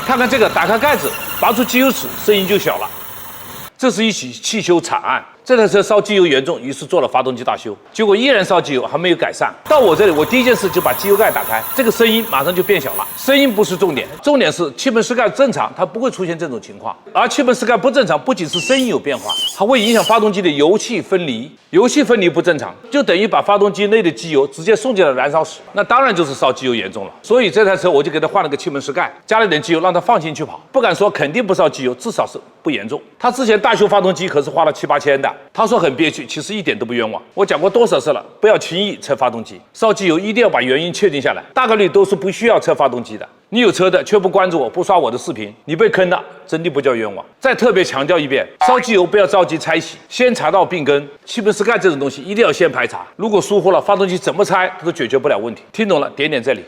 看看这个，打开盖子，拔出机油齿，声音就小了。这是一起汽修惨案。这台车烧机油严重，于是做了发动机大修，结果依然烧机油，还没有改善。到我这里，我第一件事就把机油盖打开，这个声音马上就变小了。声音不是重点，重点是气门室盖正常，它不会出现这种情况。而气门室盖不正常，不仅是声音有变化，还会影响发动机的油气分离。油气分离不正常，就等于把发动机内的机油直接送进了燃烧室，那当然就是烧机油严重了。所以这台车我就给它换了个气门室盖，加了点机油，让它放心去跑。不敢说肯定不烧机油，至少是不严重。他之前大修发动机可是花了7、8千的，他说很憋屈，其实一点都不冤枉。我讲过多少次了，不要轻易拆发动机，烧机油一定要把原因确定下来，大概率都是不需要拆发动机的。你有车的却不关注我，不刷我的视频，你被坑了，真的不叫冤枉。再特别强调一遍，烧机油不要着急拆洗，先查到病根。气门室盖这种东西一定要先排查，如果疏忽了，发动机怎么拆都解决不了问题。听懂了点点这里。